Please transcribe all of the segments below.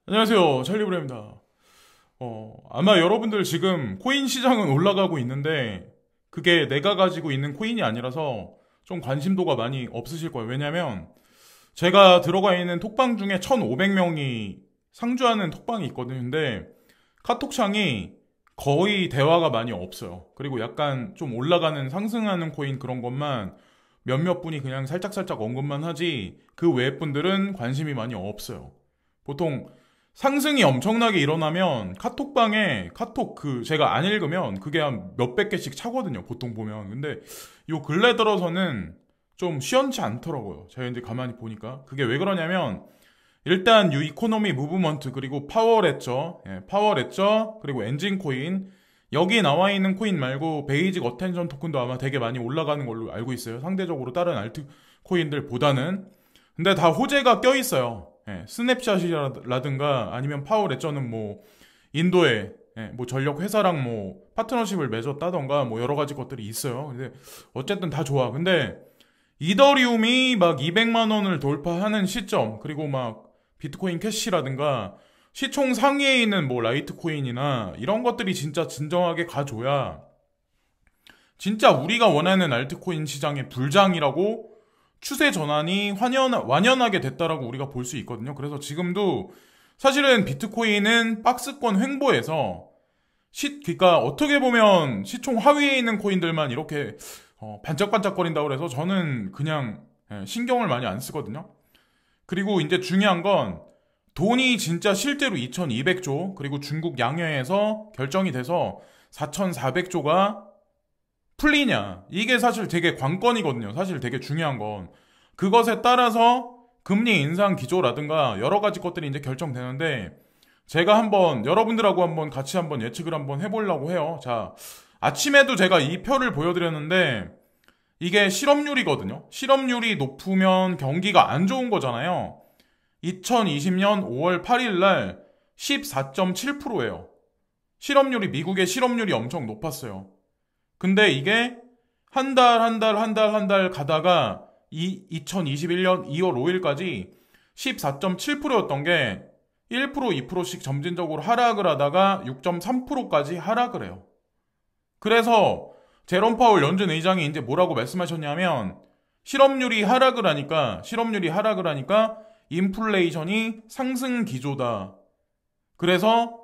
안녕하세요. 찰리브레입니다. 아마 여러분들 지금 코인 시장은 올라가고 있는데 그게 내가 가지고 있는 코인이 아니라서 좀 관심도가 많이 없으실 거예요. 왜냐면 제가 들어가 있는 톡방 중에 1,500명이 상주하는 톡방이 있거든요. 근데 카톡창이 거의 대화가 많이 없어요. 그리고 약간 좀 올라가는 상승하는 코인 그런 것만 몇몇 분이 그냥 살짝살짝 언급만 하지 그 외의 분들은 관심이 많이 없어요. 보통 상승이 엄청나게 일어나면 카톡방에 카톡 제가 안 읽으면 그게 한 몇백 개씩 차거든요. 보통 보면. 근데 요 근래 들어서는 좀 시원치 않더라고요. 제가 이제 가만히 보니까. 그게 왜 그러냐면 일단 유 이코노미 무브먼트 그리고 파워레저, 파워레저 그리고 엔진 코인 여기 나와 있는 코인 말고 베이직 어텐션 토큰도 아마 되게 많이 올라가는 걸로 알고 있어요. 상대적으로 다른 알트 코인들보다는. 근데 다 호재가 껴 있어요. 스냅샷이라든가 아니면 파워레저는 뭐 인도에 뭐 전력 회사랑 뭐 파트너십을 맺었다던가 뭐 여러 가지 것들이 있어요. 근데 어쨌든 다 좋아. 근데 이더리움이 막 200만 원을 돌파하는 시점 그리고 막 비트코인 캐시라든가 시총 상위에 있는 뭐 라이트코인이나 이런 것들이 진짜 진정하게 가줘야 진짜 우리가 원하는 알트코인 시장의 불장이라고 추세 전환이 완연하게 됐다라고 우리가 볼 수 있거든요. 그래서 지금도 사실은 비트코인은 박스권 횡보해서 그러니까 어떻게 보면 시총 하위에 있는 코인들만 이렇게 반짝반짝거린다고 그래서 저는 그냥 신경을 많이 안 쓰거든요. 그리고 이제 중요한 건 돈이 진짜 실제로 2200조 그리고 중국 양해에서 결정이 돼서 4400조가 풀리냐. 이게 사실 되게 관건이거든요. 사실 되게 중요한 건. 그것에 따라서 금리 인상 기조라든가 여러 가지 것들이 이제 결정되는데 제가 한번 여러분들하고 한번 같이 한번 예측을 한번 해보려고 해요. 자, 아침에도 제가 이 표를 보여드렸는데 이게 실업률이거든요. 실업률이 높으면 경기가 안 좋은 거잖아요. 2020년 5월 8일 날 14.7%예요. 실업률이 미국의 실업률이 엄청 높았어요. 근데 이게 한 달 가다가 2021년 2월 5일까지 14.7%였던 게 1%, 2%씩 점진적으로 하락을 하다가 6.3%까지 하락을 해요. 그래서 제롬 파월 연준 의장이 이제 뭐라고 말씀하셨냐면 실업률이 하락을 하니까 인플레이션이 상승 기조다. 그래서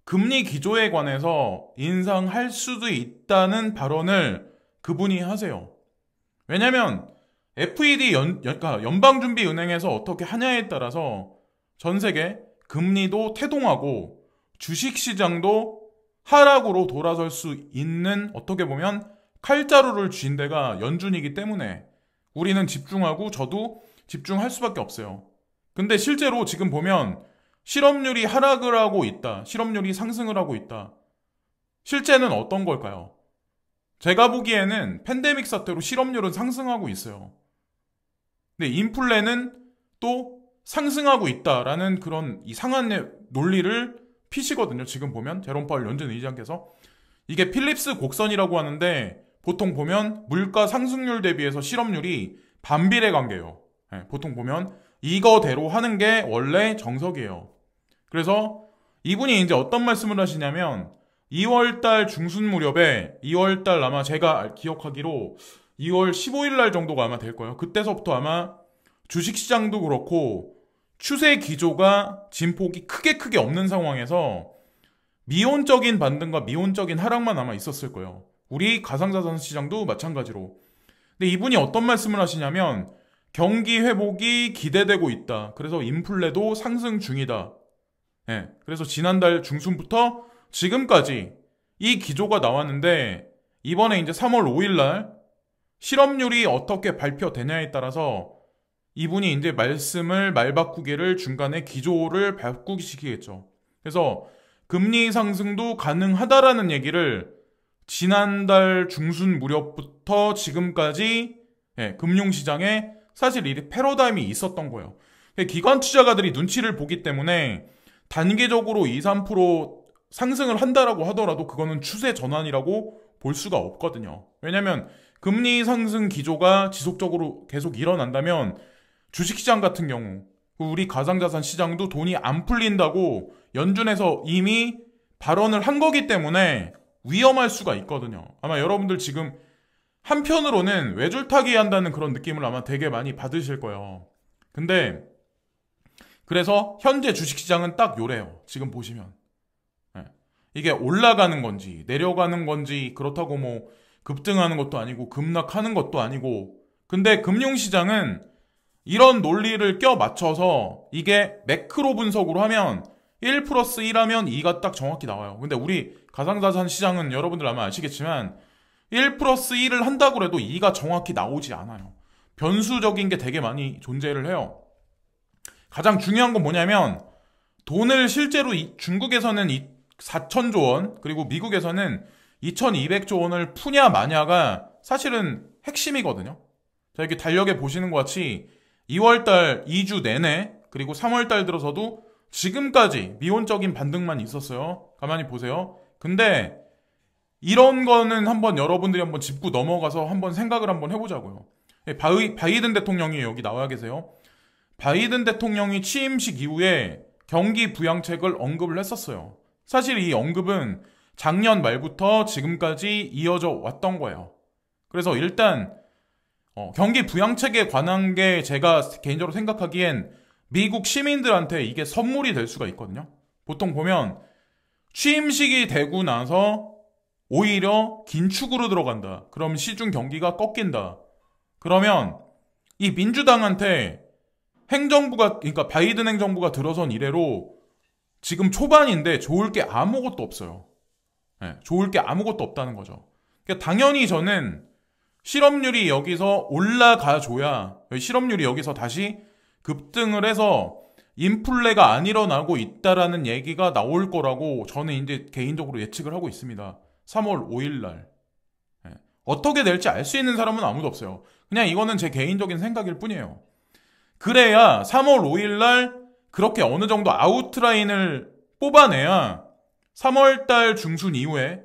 금리 기조에 관해서 인상할 수도 있다는 발언을 그분이 하세요. 왜냐면 FED 그러니까 연방준비은행에서 어떻게 하냐에 따라서 전 세계 금리도 태동하고 주식시장도 하락으로 돌아설 수 있는 어떻게 보면 칼자루를 쥔 데가 연준이기 때문에 우리는 집중하고 저도 집중할 수밖에 없어요. 근데 실제로 지금 보면 실업률이 하락을 하고 있다. 실업률이 상승을 하고 있다. 실제는 어떤 걸까요? 제가 보기에는 팬데믹 사태로 실업률은 상승하고 있어요. 근데 인플레는 또 상승하고 있다라는 그런 이상한 논리를 피시거든요. 지금 보면 제롬 파월 연준 의장께서 이게 필립스 곡선이라고 하는데 보통 보면 물가 상승률 대비해서 실업률이 반비례 관계예요. 보통 보면 이거대로 하는 게 원래 정석이에요. 그래서 이분이 이제 어떤 말씀을 하시냐면 2월달 중순 무렵에 2월달 아마 제가 기억하기로 2월 15일 날 정도가 아마 될 거예요. 그때서부터 아마 주식시장도 그렇고 추세 기조가 진폭이 크게 없는 상황에서 미온적인 반등과 미온적인 하락만 아마 있었을 거예요. 우리 가상자산 시장도 마찬가지로. 근데 이분이 어떤 말씀을 하시냐면 경기 회복이 기대되고 있다. 그래서 인플레도 상승 중이다. 그래서 지난달 중순부터 지금까지 이 기조가 나왔는데 이번에 이제 3월 5일 날 실업률이 어떻게 발표되냐에 따라서 이분이 이제 말 바꾸기를 중간에 기조를 바꾸시키겠죠. 그래서 금리 상승도 가능하다라는 얘기를 지난달 중순 무렵부터 지금까지 금융시장에 사실 이 패러다임이 있었던 거예요. 기관 투자가들이 눈치를 보기 때문에 단계적으로 2, 3% 상승을 한다라고 하더라도 그거는 추세 전환이라고 볼 수가 없거든요. 왜냐하면 금리 상승 기조가 지속적으로 계속 일어난다면 주식시장 같은 경우 우리 가상자산 시장도 돈이 안 풀린다고 연준에서 이미 발언을 한 거기 때문에 위험할 수가 있거든요. 아마 여러분들 지금 한편으로는 외줄타기 한다는 그런 느낌을 아마 되게 많이 받으실 거예요. 근데 그래서 현재 주식시장은 딱 요래요. 지금 보시면 이게 올라가는 건지 내려가는 건지, 그렇다고 뭐 급등하는 것도 아니고 급락하는 것도 아니고, 근데 금융시장은 이런 논리를 껴 맞춰서 이게 매크로 분석으로 하면 1 플러스 1 하면 2가 딱 정확히 나와요. 근데 우리 가상자산 시장은 여러분들 아마 아시겠지만 1 플러스 1을 한다고 해도 2가 정확히 나오지 않아요. 변수적인 게 되게 많이 존재를 해요. 가장 중요한 건 뭐냐면 돈을 실제로 중국에서는 4천조 원, 그리고 미국에서는 2200조 원을 푸냐 마냐가 사실은 핵심이거든요. 자, 이렇게 달력에 보시는 것 같이 2월달 2주 내내, 그리고 3월달 들어서도 지금까지 미온적인 반등만 있었어요. 가만히 보세요. 근데 이런 거는 한번 여러분들이 한번 짚고 넘어가서 한번 생각을 한번 해보자고요. 바이든 대통령이 여기 나와 계세요. 바이든 대통령이 취임식 이후에 경기 부양책을 언급을 했었어요. 사실 이 언급은 작년 말부터 지금까지 이어져 왔던 거예요. 그래서 일단 경기 부양책에 관한 게 제가 개인적으로 생각하기엔 미국 시민들한테 이게 선물이 될 수가 있거든요. 보통 보면 취임식이 되고 나서 오히려 긴축으로 들어간다. 그럼 시중 경기가 꺾인다. 그러면 이 민주당한테 그러니까 바이든 행정부가 들어선 이래로 지금 초반인데 좋을 게 아무것도 없어요. 좋을 게 아무것도 없다는 거죠. 그러니까 당연히 저는 실업률이 여기서 올라가줘야, 실업률이 여기서 다시 급등을 해서 인플레가 안 일어나고 있다라는 얘기가 나올 거라고 저는 이제 개인적으로 예측을 하고 있습니다. 3월 5일 날. 어떻게 될지 알 수 있는 사람은 아무도 없어요. 그냥 이거는 제 개인적인 생각일 뿐이에요. 그래야 3월 5일 날 그렇게 어느 정도 아웃라인을 뽑아내야 3월 달 중순 이후에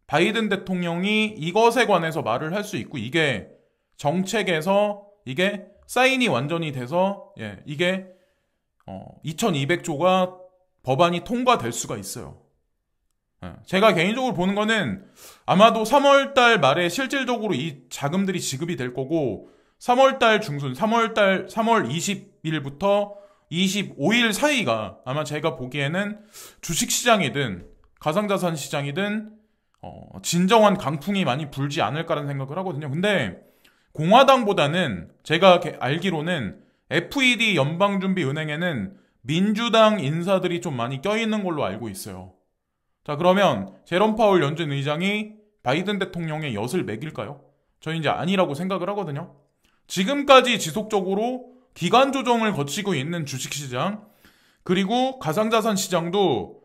바이든 대통령이 이것에 관해서 말을 할 수 있고, 이게 정책에서 이게 사인이 완전히 돼서 이게 2200조가 법안이 통과될 수가 있어요. 제가 개인적으로 보는 거는 아마도 3월달 말에 실질적으로 이 자금들이 지급이 될 거고, 3월달 중순, 3월 20일부터 25일 사이가 아마 제가 보기에는 주식시장이든 가상자산 시장이든 진정한 강풍이 많이 불지 않을까라는 생각을 하거든요. 근데 공화당보다는 제가 알기로는 FED 연방준비은행에는 민주당 인사들이 좀 많이 껴있는 걸로 알고 있어요. 자, 그러면 제롬 파월 연준 의장이 바이든 대통령의 엿을 매길까요? 저는 이제 아니라고 생각을 하거든요. 지금까지 지속적으로 기간 조정을 거치고 있는 주식시장, 그리고 가상자산 시장도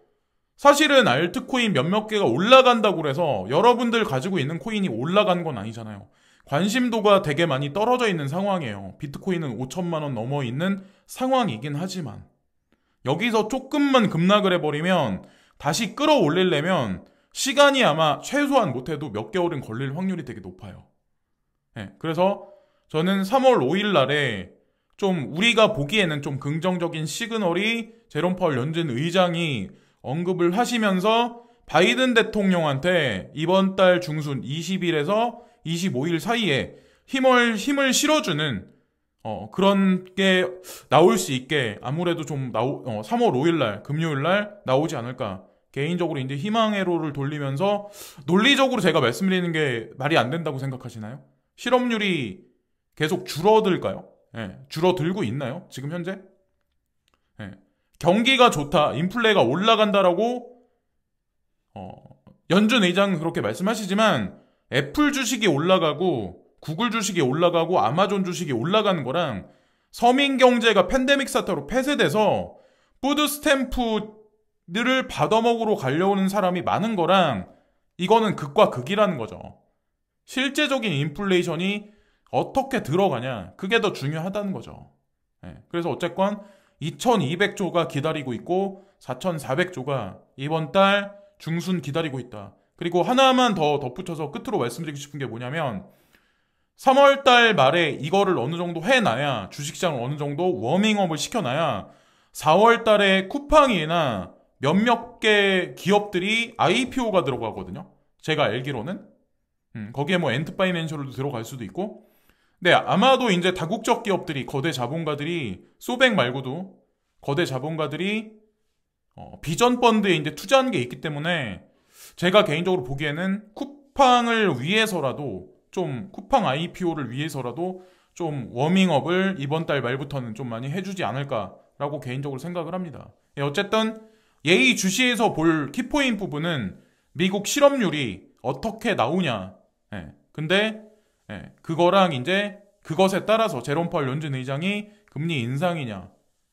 사실은 알트코인 몇몇 개가 올라간다고 해서 여러분들 가지고 있는 코인이 올라간 건 아니잖아요. 관심도가 되게 많이 떨어져 있는 상황이에요. 비트코인은 5천만 원 넘어 있는 상황이긴 하지만 여기서 조금만 급락을 해버리면 다시 끌어올리려면 시간이 아마 최소한 못해도 몇 개월은 걸릴 확률이 되게 높아요. 그래서 저는 3월 5일 날에 좀 우리가 보기에는 좀 긍정적인 시그널이 제롬 파월 연준 의장이 언급을 하시면서 바이든 대통령한테 이번 달 중순 20일에서 25일 사이에 힘을 실어주는 그런 게 나올 수 있게 아무래도 좀 3월 5일 날 금요일 날 나오지 않을까. 개인적으로 이제 희망회로를 돌리면서 논리적으로 제가 말씀드리는 게 말이 안 된다고 생각하시나요? 실업률이 계속 줄어들까요? 줄어들고 있나요? 지금 현재? 경기가 좋다, 인플레가 올라간다라고 연준 의장은 그렇게 말씀하시지만 애플 주식이 올라가고 구글 주식이 올라가고 아마존 주식이 올라가는 거랑 서민 경제가 팬데믹 사태로 폐쇄돼서 푸드 스탬프를 받아먹으러 갈려오는 사람이 많은 거랑 이거는 극과 극이라는 거죠. 실제적인 인플레이션이 어떻게 들어가냐, 그게 더 중요하다는 거죠. 그래서 어쨌건 2200조가 기다리고 있고 4400조가 이번 달 중순 기다리고 있다. 그리고 하나만 더 덧붙여서 끝으로 말씀드리고 싶은 게 뭐냐면 3월달 말에 이거를 어느 정도 해놔야, 주식시장을 어느 정도 워밍업을 시켜놔야 4월달에 쿠팡이나 몇몇 개 기업들이 IPO가 들어가거든요. 제가 알기로는. 거기에 뭐 엔트파이낸셜도 들어갈 수도 있고. 네, 아마도 이제 다국적 기업들이, 거대 자본가들이, 소백 말고도 거대 자본가들이 비전 펀드에 이제 투자한 게 있기 때문에 제가 개인적으로 보기에는 쿠팡을 위해서라도 쿠팡 IPO를 위해서라도 좀 워밍업을 이번 달 말부터는 좀 많이 해주지 않을까라고 개인적으로 생각을 합니다. 예, 어쨌든 예의주시에서 볼 키포인트 부분은 미국 실업률이 어떻게 나오냐. 예, 근데 그거랑 이제 그것에 따라서 제롬 파월 연준 의장이 금리 인상이냐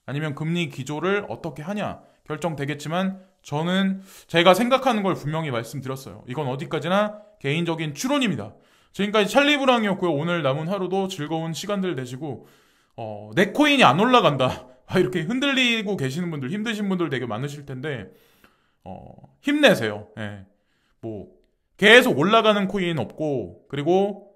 아니면 금리 기조를 어떻게 하냐 결정되겠지만, 저는 제가 생각하는 걸 분명히 말씀드렸어요. 이건 어디까지나 개인적인 추론입니다. 지금까지 찰리브랑이었고요. 오늘 남은 하루도 즐거운 시간들 되시고, 내 코인이 안 올라간다 이렇게 흔들리고 계시는 분들, 힘드신 분들 되게 많으실 텐데 힘내세요. 예. 뭐 계속 올라가는 코인 없고, 그리고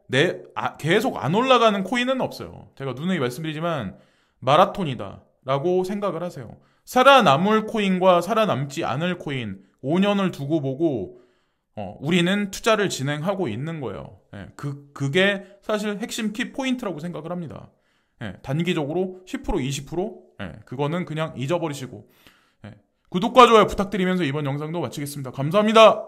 계속 안 올라가는 코인은 없어요. 제가 누누이 말씀드리지만 마라톤이다 라고 생각을 하세요. 살아남을 코인과 살아남지 않을 코인 5년을 두고 보고 우리는 투자를 진행하고 있는 거예요. 예, 그게 사실 핵심 키 포인트라고 생각을 합니다. 예, 단기적으로 10% 20% 그거는 그냥 잊어버리시고, 구독과 좋아요 부탁드리면서 이번 영상도 마치겠습니다. 감사합니다.